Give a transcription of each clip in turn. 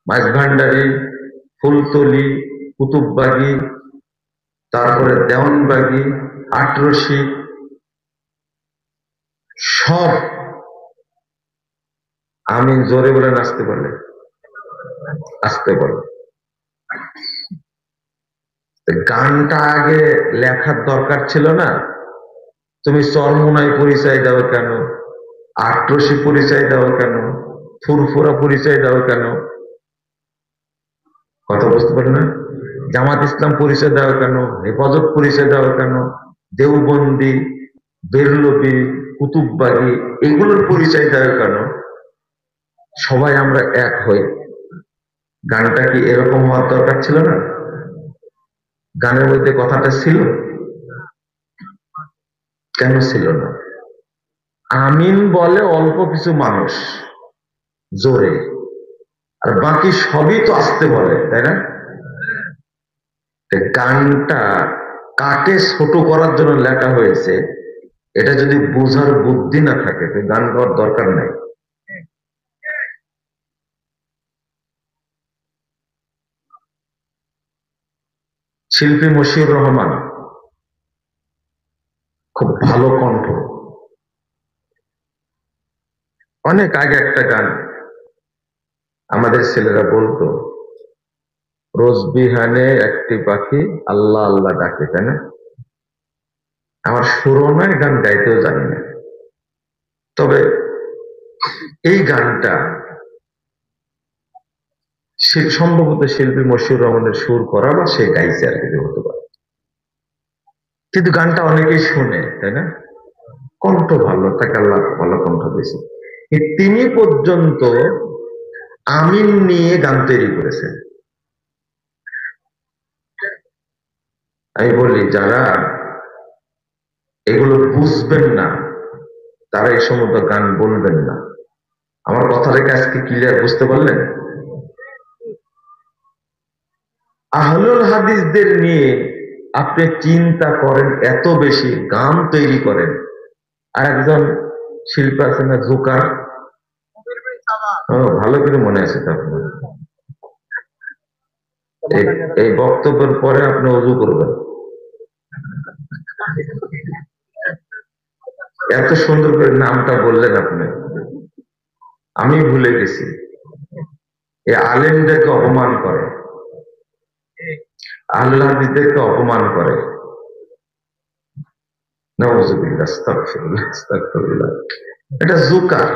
মাঝভান্ডারি, ফুলতলি, কুতুববাগি, তারপরে দেওয়ানবাগি, আটরশি, সব আমিন জোরে বলে নাচতে পারলে, আসতে বলে। গানটা আগে লেখার দরকার ছিল না? তুমি চরমোনাই পরিচয় দাও কেন, আটরশি পরিচয় দাও কেন, ফুরফুরা পরিচয় দাও কেন? কথা বুঝতে পারো না? জামাত ইসলাম পরিচয় দেওয়া কেন, হেফাজত পরিচয় দেওয়া কেন, দেওবন্দি, বেরলবি, কুতুববাগি, এগুলোর পরিচয় দেওয়া কেন? সবাই আমরা এক হই। গানটা কি এরকম হওয়ার দরকার ছিল না? গানের মধ্যে কথাটা ছিল? কেন ছিল না? আমিন বলে অল্প কিছু মানুষ জোরে, আর বাকি সবই তো আসতে বলে, তাই না? গানটা কাকে ছোট করার জন্য লেখা হয়েছে, এটা যদি বোঝার বুদ্ধি না থাকে তো গান গাওয়ার দরকার নাই। শিল্পী মশিউর রহমান, খুব ভালো কণ্ঠ। অনেক আগে একটা গান আমাদের ছেলেরা বলতো, রোজ বিহানে একটি পাখি আল্লাহ আল্লাহ ডাকে, তাই না? আমার সুরও নয়, গান গাইতেও জানি না, তবে এই গানটা সম্ভবত শিল্পী মশিউর রহমানের সুর করা বা সে গাইছে আর কিছু হতে পারে। কিন্তু গানটা অনেকেই শুনে, তাই না? কণ্ঠ ভালো, তাকে আল্লাহ ভালো কণ্ঠ দিয়েছে। তিনি পর্যন্ত আমিন নিয়ে গান তৈরি করেছেন। আমি বলি, যারা এগুলো বুঝবেন না তারা এই সমস্ত গান বলবেন না। আমার কথা রেখে আজকে ক্লিয়ার বুঝতে পারলেন? আহলুল হাদিসদের নিয়ে আপনি চিন্তা করেন, এত বেশি গান তৈরি করেন। আর একজন শিল্পী আছে না, জোকার, ভালো করে মনে আছে তো আপনার? এই বক্তব্যের পরে আপনি অজু করবেন। এত সুন্দর করে নামটা বললেন আপনি, আমি ভুলে গেছি। এই আলেমদেরকে অপমান করে, আল্লাহ হাদিসদেরকে অপমান করে। নাউজুবিল্লাহ, আস্তাগফিরুল্লাহ, আস্তাগফিরুল্লাহ। এটা জোকার,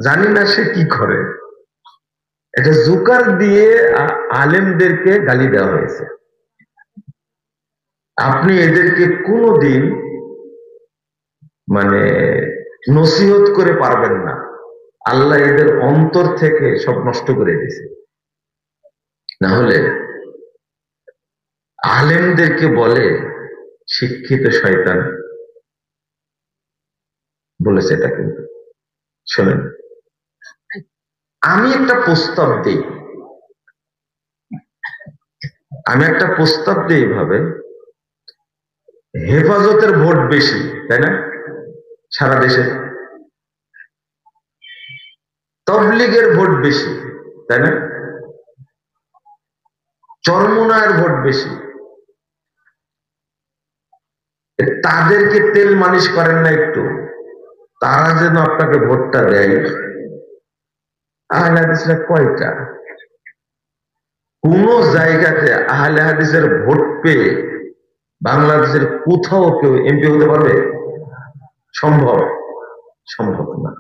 জানি না সে কি করে। এটা জোকার দিয়ে আলেমদেরকে গালি দেওয়া হয়েছে। আপনি এদেরকে কোনোদিন মানে নসিহত করে পারবেন না। আল্লাহ এদের অন্তর থেকে সব নষ্ট করে দিয়েছে। না হলে আলেমদেরকে বলে শিক্ষিত শয়তান, বলেছে এটা। কিন্তু শোনেন, আমি একটা প্রস্তাব দিই, এইভাবে, হেফাজতের ভোট বেশি, তাই না? সারা দেশে তবলিগের ভোট বেশি, তাই না? চরমোনায়ের ভোট বেশি। তাদেরকে তেল মালিশ করেন না একটু? তারা যেন আপনাকে ভোটটা দেয়। আহলে হাদিসরা কয়টা? কোন জায়গাতে আহলে হাদিসের ভোট পেয়ে বাংলাদেশের কোথাও কেউ এমপি হতে পারবে? সম্ভব? সম্ভব না।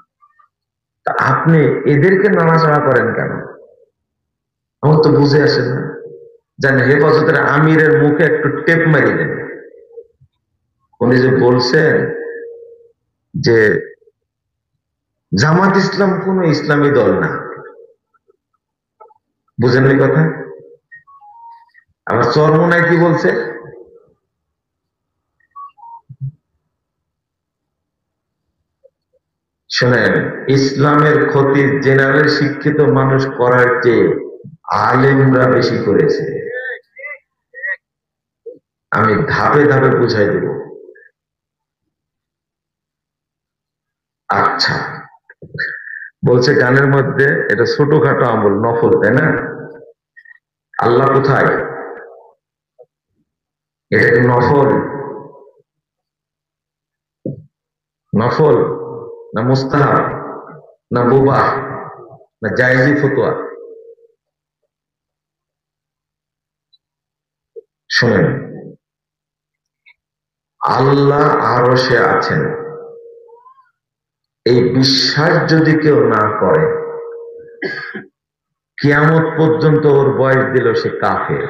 তা আপনি এদেরকে নাড়াচাড়া করেন কেন? আমার তো বুঝে আসে না। জান, হেফাজতের আমিরের মুখে একটু টেপ মারিয়ে দেন। উনি যে বলছেন যে জামাত ইসলাম কোন ইসলামী দল না, বুঝেন এই কথা? আবার চরমোনাই কি বলছে? শোনেন, ইসলামের ক্ষতি জেনারেল শিক্ষিত মানুষ করার চেয়ে আলেমরা বেশি করেছে। আমি ধাপে ধাপে বুঝাই দেব। আচ্ছা, বলছে গানের মধ্যে এটা ছোটখাটো আমল, নফল, তাই না? আল্লাহ কোথায়? এটা কি নফল? নফল না মুস্তাহাব না মুবাহ না জায়েজি ফতোয়া? শোনেন, আল্লাহ আরশে আছেন এই বিশ্বাস যদি কেউ না করে, কিয়ামত পর্যন্ত ওর বয়স দিল সে কাফের।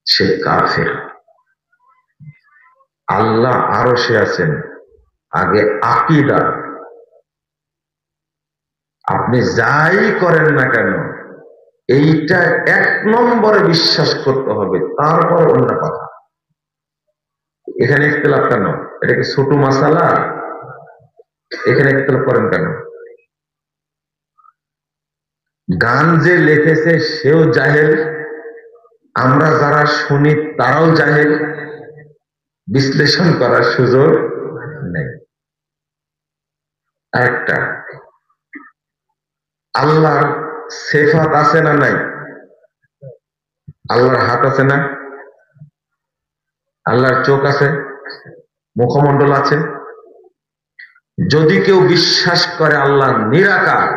সে কাফের। আল্লাহ আরশে আছেন, আগে আকীদা। আপনি যাই করেন না কেন এইটা এক নম্বরে বিশ্বাস করতে হবে, তারপর অন্য কথা। এখানে ইখতিলাফ কেন? এটা কি ছোট মাসালা? এখানে ইখতিলাফ করেন কেন? গান যে লিখেছে সেও জাহেল, আমরা যারা শুনি তারাও জাহেল, বিশ্লেষণ করার সুযোগ নেই। একটা, আল্লাহর সিফাত আছে না নাই? আল্লাহর হাত আছে না? আল্লাহর চোখ আছে, মুখমণ্ডল আছে। যদি কেউ বিশ্বাস করে আল্লাহ নিরাকার,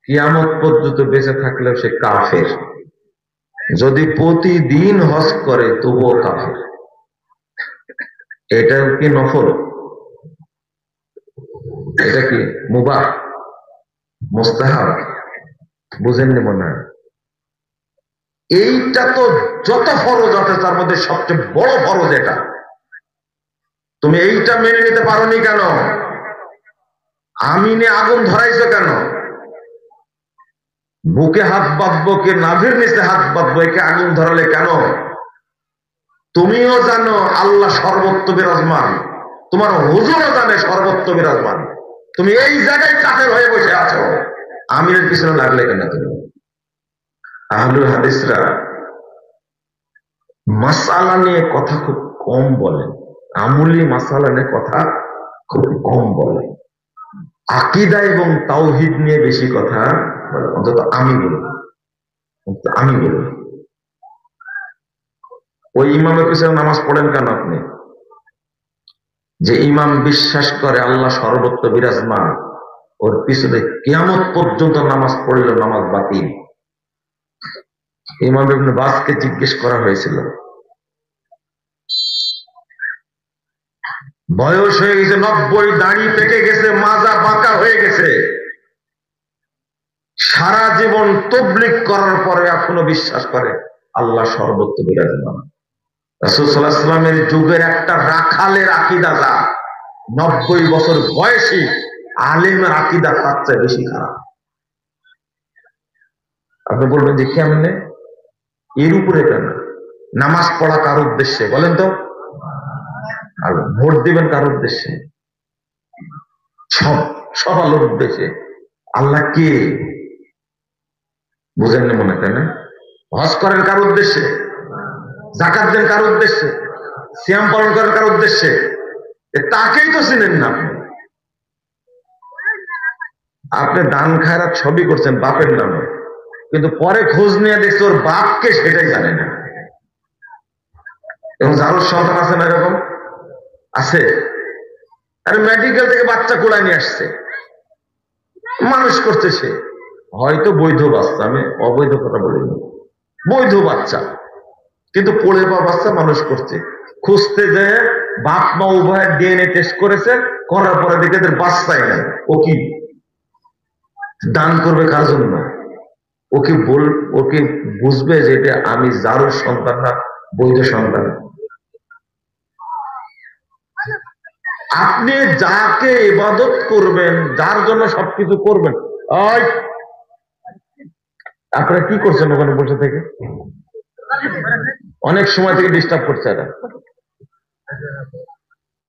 কিয়ামত পর্যন্ত বেঁচে থাকলেও সে কাফের। যদি প্রতিদিন হজ করে তবুও কাফের। এটা কি নফল? এটা কি মুবাহ মুস্তাহাব? বুঝেননি মনে হয়? এইটা তো যত ফরজ আছে তার মধ্যে সবচেয়ে বড় ফরজ এটা। তুমি এইটা মেনে নিতে পারোনি কেন? আমিনে আগুন ধরাইছো কেন? বুকে হাত বাঁধবো কে নাভির নিচে হাত বাঁধবো, একে আগুন ধরালে কেন? তুমিও জানো আল্লাহ সর্বত্র বিরাজমান, তোমার হুজুরও জানে সর্বত্র বিরাজমান, তুমি এই জায়গায় কাফের হয়ে বসে আছো, আমিনের পিছনে লাগলে কেন তুমি? আহলুল হাদিসরা মাসালা নিয়ে কথা খুব কম বলেন, আমলি মাসালা নিয়ে কথা খুব কম বলে, আকীদা এবং তাওহীদ নিয়ে বেশি কথা বলে। অন্তত আমি বলি, আমি বলি। ওই ইমামের পিছনে নামাজ পড়েন কেন আপনি? যে ইমাম বিশ্বাস করে আল্লাহ সর্বত্র বিরাজমান, ওর পিছনে কিয়ামত পর্যন্ত নামাজ পড়লে নামাজ বাতিল। ইমাম ইবনে বাসকে জিজ্ঞেস করা হয়েছিল, বয়স হয়ে গেছে 90, দাড়ি পেকে গেছে, মাজা বাঁকা হয়ে গেছে, সারা জীবন তাবলীগ করার পরে এখনো বিশ্বাস করে আল্লাহ সর্বত্র বিরাজমান। রাসূল সাল্লাল্লাহু আলাইহি ওয়াসাল্লামের যুগের একটা রাখালের আকীদা যা, 90 বছর বয়সী আলেমের আকীদা তার চেয়ে বেশি খারাপ। আপনি বলবেন যে কেমনে? এর উপরে কেন? নামাজ পড়া কার উদ্দেশ্যে বলেন তো? আর ভোট দিবেন কার উদ্দেশ্যে? সব সব আলোর উদ্দেশ্যে। আল্লাহ কে বুঝেননি মনে হয় না? হজ করেন কার উদ্দেশ্যে? যাকাত দেন কার উদ্দেশ্যে? সিয়াম পালন করেন কার উদ্দেশ্যে? তাকেই তো চিনেন না আপনি। আপনি দান খায়রাত সবই করছেন বাপের নামে, কিন্তু পরে খোঁজ নিয়ে দেখছে ওর বাপকে সেটাই জানে না। এবং যারও সন্তান আছে না এরকম আছে, আরে মেডিকেল থেকে বাচ্চা কোলায় নিয়ে আসছে, মানুষ করছে সে, হয়তো বৈধ বাচ্চা, আমি অবৈধ কথা বলিনি, বৈধ বাচ্চা, কিন্তু পড়ে পাওয়া বাচ্চা মানুষ করছে। খুঁজতে যে বাপ মা উভয়ের ডিএনএ টেস্ট করেছে, করার পরে দেখে এদের বাচ্চাই নাই। ও কি দান করবে কার জন্য? ওকে বুঝবে যে এটা আমি যারও সন্তান না, বৈধ সন্তান। আপনি যাকে ইবাদত করবেন, যার জন্য সবকিছু করবেন, আপনারা কি করছেন ওখানে বসে থেকে? অনেক সময় থেকে ডিস্টার্ব করছে এরা।